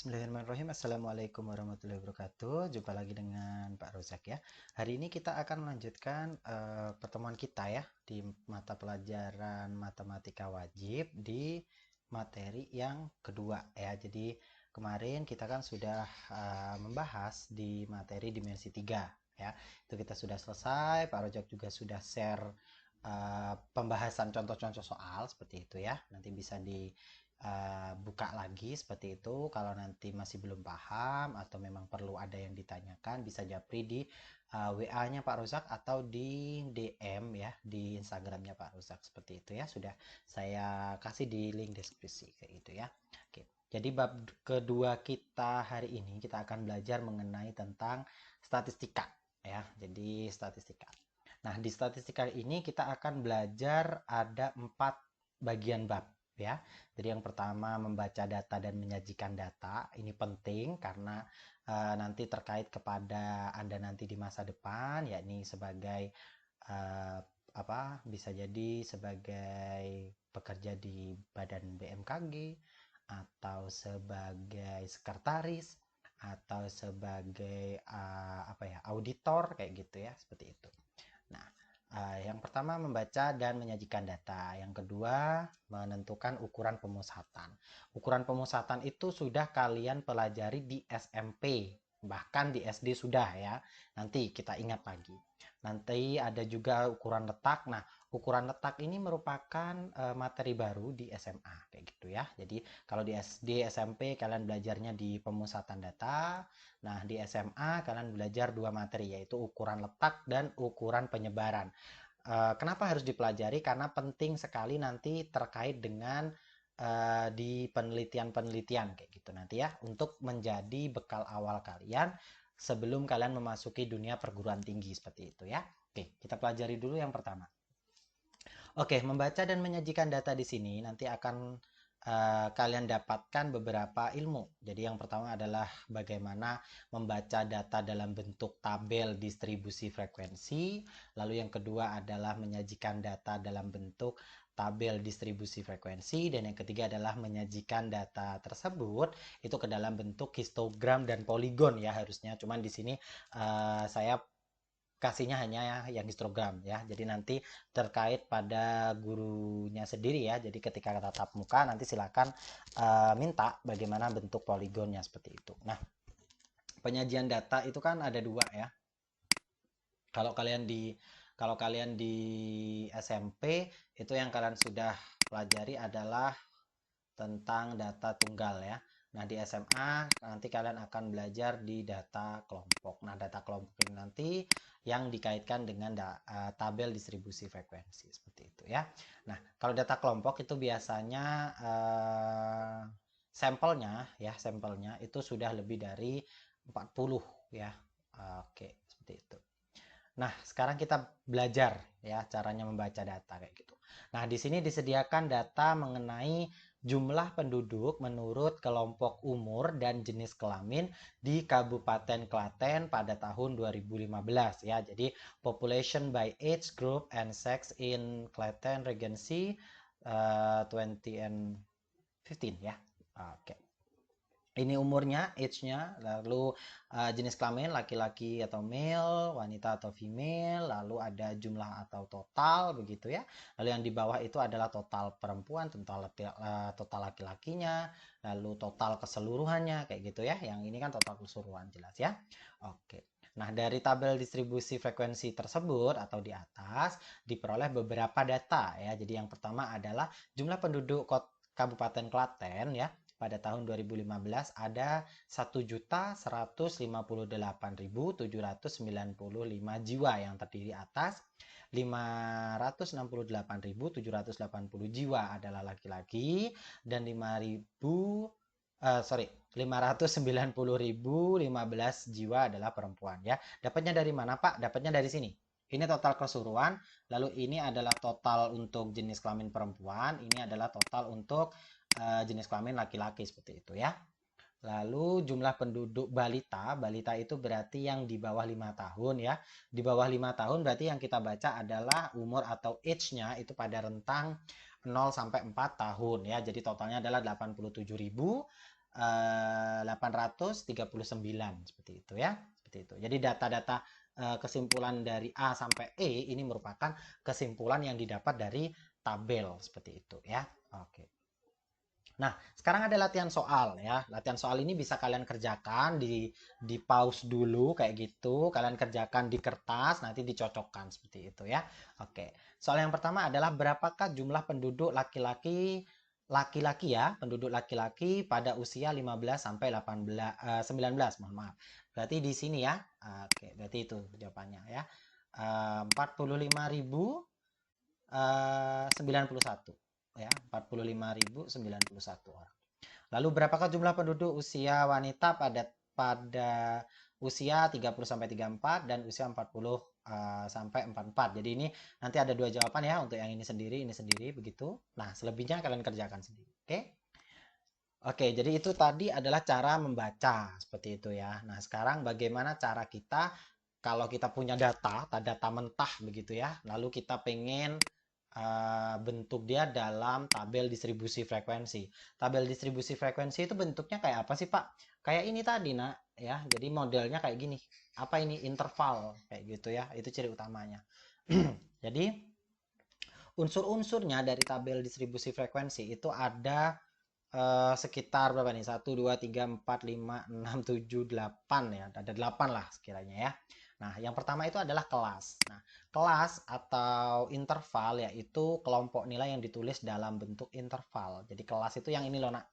Bismillahirrahmanirrahim. Assalamualaikum warahmatullahi wabarakatuh. Jumpa lagi dengan Pak Rozak ya. Hari ini kita akan melanjutkan pertemuan kita ya di mata pelajaran matematika wajib di materi yang kedua ya. Jadi kemarin kita kan sudah membahas di materi dimensi 3 ya. Itu kita sudah selesai. Pak Rozak juga sudah share pembahasan contoh-contoh soal seperti itu ya. Nanti bisa buka lagi seperti itu. Kalau nanti masih belum paham atau memang perlu ada yang ditanyakan, bisa japri di WA-nya Pak Rozak atau di DM ya di Instagramnya Pak Rozak seperti itu ya. Sudah saya kasih di link deskripsi kayak gitu ya. Oke. Jadi bab kedua kita hari ini kita akan belajar mengenai tentang statistika ya. Jadi statistika. Nah, di statistika ini kita akan belajar ada 4 bagian bab ya. Jadi yang pertama membaca data dan menyajikan data. Ini penting karena nanti terkait kepada Anda nanti di masa depan, yakni sebagai uh, bisa jadi sebagai pekerja di Badan BMKG atau sebagai sekretaris atau sebagai auditor kayak gitu ya, seperti itu. Nah, yang pertama membaca dan menyajikan data. Yang kedua menentukan ukuran pemusatan. Ukuran pemusatan itu sudah kalian pelajari di SMP, bahkan di SD sudah ya. Nanti kita ingat lagi. Nanti ada juga ukuran letak. Nah, ukuran letak ini merupakan materi baru di SMA kayak gitu ya. Jadi kalau di SD, SMP kalian belajarnya di pemusatan data. Nah, di SMA kalian belajar dua materi yaitu ukuran letak dan ukuran penyebaran. Kenapa harus dipelajari? Karena penting sekali nanti terkait dengan di penelitian-penelitian kayak gitu nanti ya, untuk menjadi bekal awal kalian sebelum kalian memasuki dunia perguruan tinggi seperti itu ya. Oke, kita pelajari dulu yang pertama. Oke, membaca dan menyajikan data di sini nanti akan kalian dapatkan beberapa ilmu. Jadi yang pertama adalah bagaimana membaca data dalam bentuk tabel distribusi frekuensi. Lalu yang kedua adalah menyajikan data dalam bentuk tabel distribusi frekuensi. Dan yang ketiga adalah menyajikan data tersebut itu ke dalam bentuk histogram dan poligon ya harusnya. Cuman di sini saya kasihnya hanya yang histogram ya. Jadi nanti terkait pada gurunya sendiri ya. Jadi ketika tatap muka nanti silakan minta bagaimana bentuk poligonnya seperti itu. Nah, penyajian data itu kan ada dua ya. Kalau kalian di SMP itu yang kalian sudah pelajari adalah tentang data tunggal ya. Nah, di SMA nanti kalian akan belajar di data kelompok. Nah, data kelompok ini nanti yang dikaitkan dengan tabel distribusi frekuensi seperti itu ya. Nah, kalau data kelompok itu biasanya sampelnya itu sudah lebih dari 40 ya. Oke, seperti itu. Nah, sekarang kita belajar ya caranya membaca data kayak gitu. Nah, di sini disediakan data mengenai jumlah penduduk menurut kelompok umur dan jenis kelamin di Kabupaten Klaten pada tahun 2015 ya. Jadi population by age group and sex in Klaten Regency 20 and 15 ya. Oke. Ini umurnya, age-nya, lalu jenis kelamin laki-laki atau male, wanita atau female, lalu ada jumlah atau total begitu ya. Lalu yang di bawah itu adalah total perempuan, total laki-lakinya, lalu total keseluruhannya kayak gitu ya. Yang ini kan total keseluruhan jelas ya. Oke. Nah, dari tabel distribusi frekuensi tersebut atau di atas diperoleh beberapa data ya. Jadi yang pertama adalah jumlah penduduk Kabupaten Klaten ya. Pada tahun 2015 ada 1.158.795 jiwa yang terdiri atas 568.780 jiwa adalah laki-laki dan 590.015 jiwa adalah perempuan ya. Dapatnya dari mana Pak? Dapatnya dari sini. Ini total keseluruhan, lalu ini adalah total untuk jenis kelamin perempuan, ini adalah total untuk jenis kelamin laki-laki seperti itu ya. Lalu jumlah penduduk balita itu berarti yang di bawah 5 tahun ya. Di bawah 5 tahun berarti yang kita baca adalah umur atau age-nya itu pada rentang 0 sampai 4 tahun ya. Jadi totalnya adalah 87.000. 839 seperti itu ya. Seperti itu. Jadi data-data kesimpulan dari A sampai E ini merupakan kesimpulan yang didapat dari tabel seperti itu ya. Oke. Nah, sekarang ada latihan soal ya. Latihan soal ini bisa kalian kerjakan di pause dulu kayak gitu. Kalian kerjakan di kertas, nanti dicocokkan seperti itu ya. Oke. Soal yang pertama adalah berapakah jumlah penduduk laki-laki ya, penduduk laki-laki pada usia 15 sampai 19, mohon maaf. Berarti di sini ya. Oke, berarti itu jawabannya ya. 45.091 ya, 45.091 orang. Lalu berapakah jumlah penduduk usia wanita pada usia 30 sampai 34 dan usia 40 sampai 44. Jadi ini nanti ada dua jawaban ya, untuk yang ini sendiri begitu. Nah, selebihnya kalian kerjakan sendiri. Oke? Oke, jadi itu tadi adalah cara membaca seperti itu ya. Nah, sekarang bagaimana cara kita kalau kita punya data mentah begitu ya, lalu kita pengen bentuk dia dalam tabel distribusi frekuensi. Tabel distribusi frekuensi itu bentuknya kayak apa sih, Pak? Kayak ini tadi, Nak, ya. Jadi modelnya kayak gini. Apa ini? Interval kayak gitu ya. Itu ciri utamanya. Jadi unsur-unsurnya dari tabel distribusi frekuensi itu ada sekitar berapa nih? 1, 2, 3, 4, 5, 6, 7, 8 ya. Ada 8 lah sekiranya ya. Nah, yang pertama itu adalah kelas. Nah, kelas atau interval yaitu kelompok nilai yang ditulis dalam bentuk interval. Jadi kelas itu yang ini loh, Nak.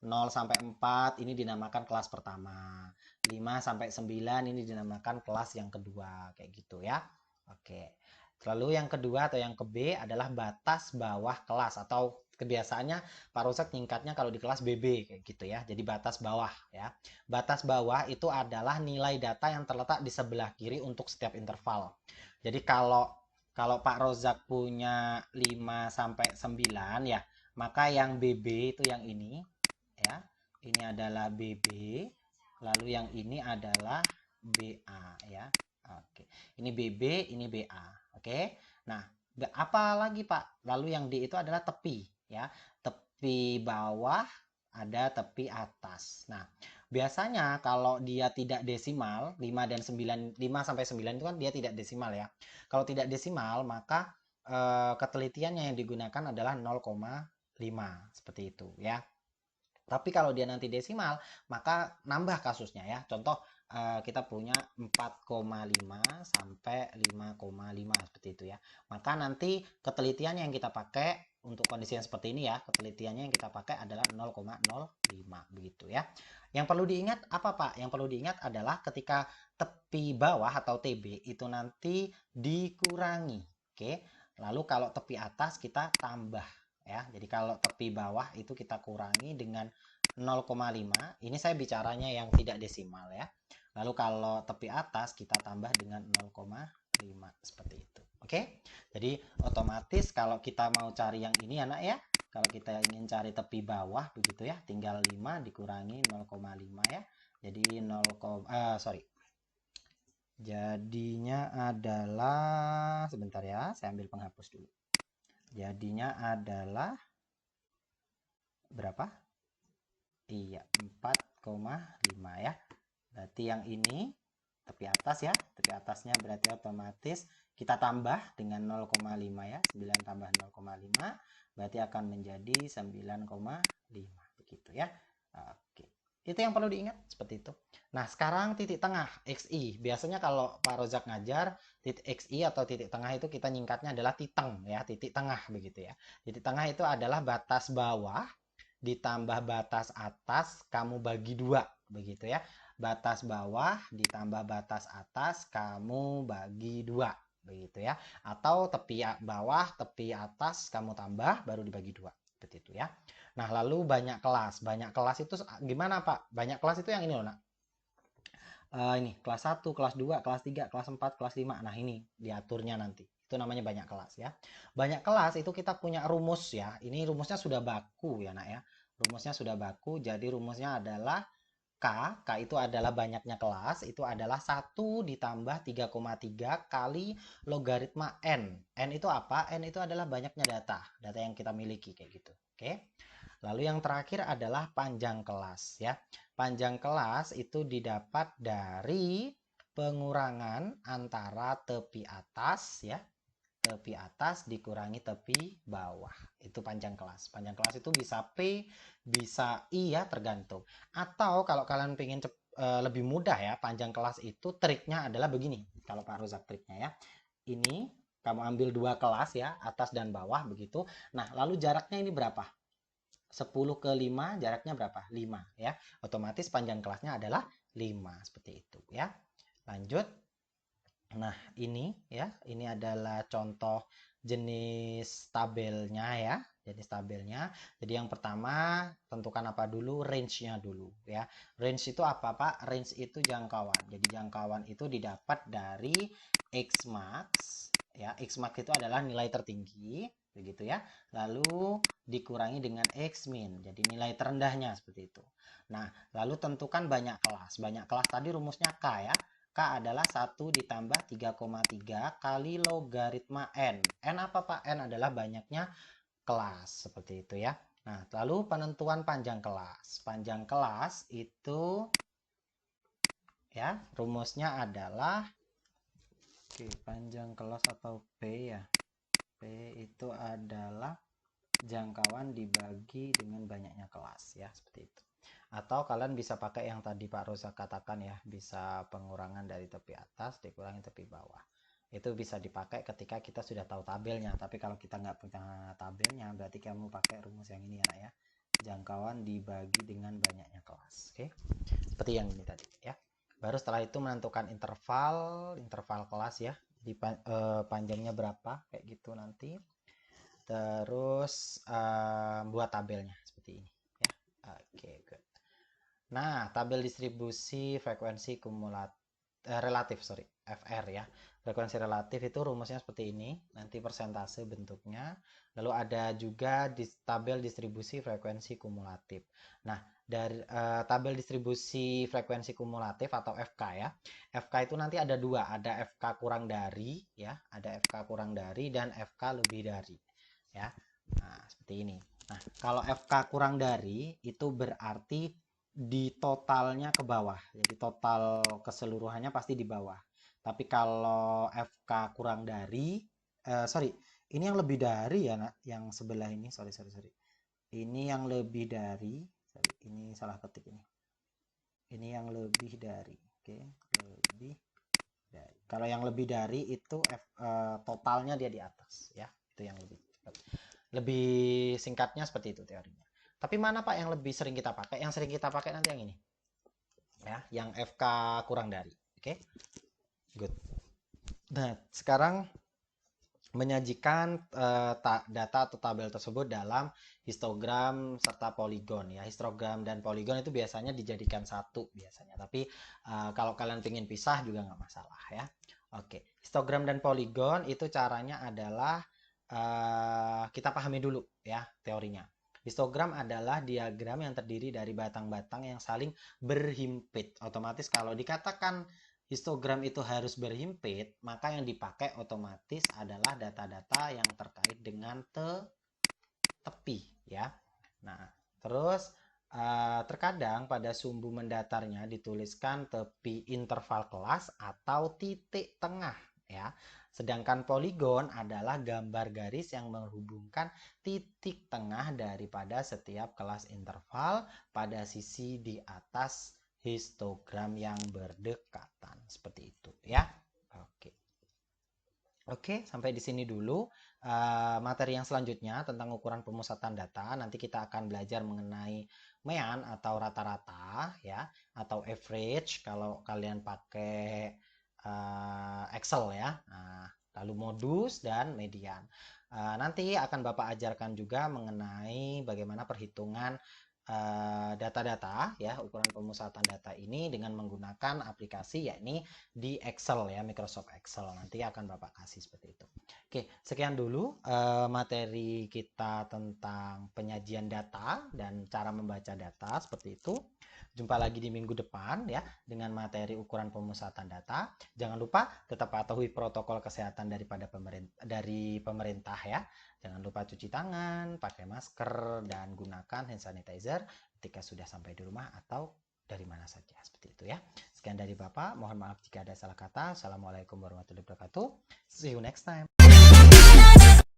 0 sampai 4 ini dinamakan kelas pertama. 5 sampai 9 ini dinamakan kelas yang kedua, kayak gitu ya. Oke. Lalu yang kedua atau yang ke B adalah batas bawah kelas, atau kebiasaannya Pak Rusak tingkatnya kalau di kelas BB kayak gitu ya. Jadi batas bawah ya. Batas bawah itu adalah nilai data yang terletak di sebelah kiri untuk setiap interval. Jadi kalau Pak Rozak punya 5 sampai 9 ya, maka yang BB itu yang ini ya. Ini adalah BB, lalu yang ini adalah BA ya. Oke. Ini BB, ini BA. Oke. Nah, apa lagi, Pak? Lalu yang D itu adalah tepi ya. Tepi bawah, ada tepi atas. Nah, biasanya kalau dia tidak desimal, 5 dan 9, 5 sampai 9 itu kan dia tidak desimal ya. Kalau tidak desimal, maka ketelitiannya yang digunakan adalah 0,5 seperti itu ya. Tapi kalau dia nanti desimal, maka nambah kasusnya ya. Contoh kita punya 4,5 sampai 5,5 seperti itu ya. Maka nanti ketelitian yang kita pakai untuk kondisi yang seperti ini ya, ketelitiannya yang kita pakai adalah 0,05 begitu ya. Yang perlu diingat apa, Pak? Yang perlu diingat adalah ketika tepi bawah atau TB itu nanti dikurangi. Oke. Lalu kalau tepi atas kita tambah ya. Jadi kalau tepi bawah itu kita kurangi dengan 0,5. Ini saya bicaranya yang tidak desimal ya. Lalu kalau tepi atas kita tambah dengan 0,5 seperti itu. Oke. Jadi otomatis kalau kita mau cari yang ini anak ya. Kalau kita ingin cari tepi bawah begitu ya, tinggal 5 dikurangi 0,5 ya. Jadi Jadinya adalah, sebentar ya, saya ambil penghapus dulu. Jadinya adalah berapa? Iya, 4,5 ya. Berarti yang ini tepi atas ya. Tepi atasnya berarti otomatis kita tambah dengan 0,5 ya. 9 tambah 0,5 berarti akan menjadi 9,5 begitu ya. Oke. Itu yang perlu diingat seperti itu. Nah, sekarang titik tengah XI. Biasanya kalau Pak Rozak ngajar, titik XI atau titik tengah itu kita nyingkatnya adalah titeng ya, titik tengah begitu ya. Titik tengah itu adalah batas bawah ditambah batas atas kamu bagi 2 begitu ya. Batas bawah ditambah batas atas kamu bagi 2 begitu ya. Atau tepi bawah, tepi atas kamu tambah baru dibagi 2 seperti itu ya. Nah, lalu banyak kelas. Banyak kelas itu gimana, Pak? Banyak kelas itu yang ini loh, Nak. Ini kelas 1, kelas 2, kelas 3, kelas 4, kelas 5. Nah, ini diaturnya nanti. Itu namanya banyak kelas ya. Banyak kelas itu kita punya rumus ya. Ini rumusnya sudah baku ya, Nak ya. Rumusnya sudah baku. Jadi rumusnya adalah K itu adalah banyaknya kelas, itu adalah 1 ditambah 3,3 kali logaritma N. N itu apa? N itu adalah banyaknya data yang kita miliki kayak gitu. Oke. Lalu yang terakhir adalah panjang kelas ya. Panjang kelas itu didapat dari pengurangan antara tepi atas ya, tepi atas dikurangi tepi bawah. Itu panjang kelas. Panjang kelas itu bisa P, bisa I ya, tergantung. Atau kalau kalian pengen lebih mudah ya, panjang kelas itu triknya adalah begini. Kalau Pak Rozak triknya ya. Ini kamu ambil dua kelas ya, atas dan bawah begitu. Nah, lalu jaraknya ini berapa? 10 ke 5 jaraknya berapa? 5 ya. Otomatis panjang kelasnya adalah 5 seperti itu ya. Lanjut. Nah, ini ya, ini adalah contoh jenis tabelnya ya. Jenis tabelnya. Jadi yang pertama tentukan apa dulu? Range-nya dulu ya. Range itu apa, Pak? Range itu jangkauan. Jadi jangkauan itu didapat dari X max ya. X max itu adalah nilai tertinggi begitu ya. Lalu dikurangi dengan X min. Jadi nilai terendahnya seperti itu. Nah, lalu tentukan banyak kelas. Banyak kelas tadi rumusnya K ya. K adalah 1 ditambah 3,3 kali logaritma N. N apa Pak? N adalah banyaknya kelas. Seperti itu ya. Nah, lalu penentuan panjang kelas. Panjang kelas itu ya, rumusnya adalah panjang kelas atau P ya. P itu adalah jangkauan dibagi dengan banyaknya kelas ya, seperti itu. Atau kalian bisa pakai yang tadi Pak Rosa katakan ya, bisa pengurangan dari tepi atas dikurangi tepi bawah. Itu bisa dipakai ketika kita sudah tahu tabelnya. Tapi kalau kita nggak punya tabelnya, berarti kamu pakai rumus yang ini ya, nak ya. Jangkauan dibagi dengan banyaknya kelas. Oke, seperti yang ini tadi ya. Baru setelah itu menentukan interval kelas ya. Di panjangnya berapa kayak gitu nanti. Terus buat tabelnya seperti ini ya. Oke, good. Nah, tabel distribusi frekuensi relatif, FR ya. Frekuensi relatif itu rumusnya seperti ini, nanti persentase bentuknya. Lalu ada juga tabel distribusi frekuensi kumulatif. Nah, dari tabel distribusi frekuensi kumulatif atau FK ya. FK itu nanti ada dua, ada FK kurang dari ya, ada FK kurang dari dan FK lebih dari ya. Nah, seperti ini. Nah, kalau FK kurang dari itu berarti di totalnya ke bawah. Jadi total keseluruhannya pasti di bawah. Tapi kalau FK kurang dari, sorry, ini yang lebih dari ya, nak, yang sebelah ini, sorry. Ini yang lebih dari, sorry, ini salah ketik ini. Ini yang lebih dari, oke, lebih dari. Kalau yang lebih dari itu totalnya dia di atas, ya, itu yang lebih cepat. Lebih singkatnya seperti itu teorinya. Tapi mana Pak yang lebih sering kita pakai? Yang sering kita pakai nanti yang ini. Ya, yang FK kurang dari. Oke. Good. Nah, sekarang menyajikan data atau tabel tersebut dalam histogram serta poligon ya. Histogram dan poligon itu biasanya dijadikan satu biasanya. Tapi kalau kalian ingin pisah juga nggak masalah ya. Oke. Histogram dan poligon itu caranya adalah kita pahami dulu ya teorinya. Histogram adalah diagram yang terdiri dari batang-batang yang saling berhimpit. Otomatis kalau dikatakan histogram itu harus berhimpit, maka yang dipakai otomatis adalah data-data yang terkait dengan tepi ya. Nah, terus terkadang pada sumbu mendatarnya dituliskan tepi interval kelas atau titik tengah ya. Sedangkan poligon adalah gambar garis yang menghubungkan titik tengah daripada setiap kelas interval pada sisi di atas histogram yang berdekatan. Seperti itu ya. Oke. Oke, sampai di sini dulu. Materi yang selanjutnya tentang ukuran pemusatan data. Nanti kita akan belajar mengenai mean atau rata-rata ya, atau average kalau kalian pakai Excel ya. Nah, lalu modus dan median. Nanti akan Bapak ajarkan juga mengenai bagaimana perhitungan data-data ya, ukuran pemusatan data ini dengan menggunakan aplikasi yakni di Excel ya, Microsoft Excel. Nanti akan Bapak kasih seperti itu. Oke, sekian dulu materi kita tentang penyajian data dan cara membaca data seperti itu. Jumpa lagi di minggu depan ya dengan materi ukuran pemusatan data. Jangan lupa tetap patuhi protokol kesehatan dari pemerintah ya. Jangan lupa cuci tangan, pakai masker, dan gunakan hand sanitizer ketika sudah sampai di rumah atau dari mana saja. Seperti itu ya. Sekian dari Bapak. Mohon maaf jika ada salah kata. Assalamualaikum warahmatullahi wabarakatuh. See you next time.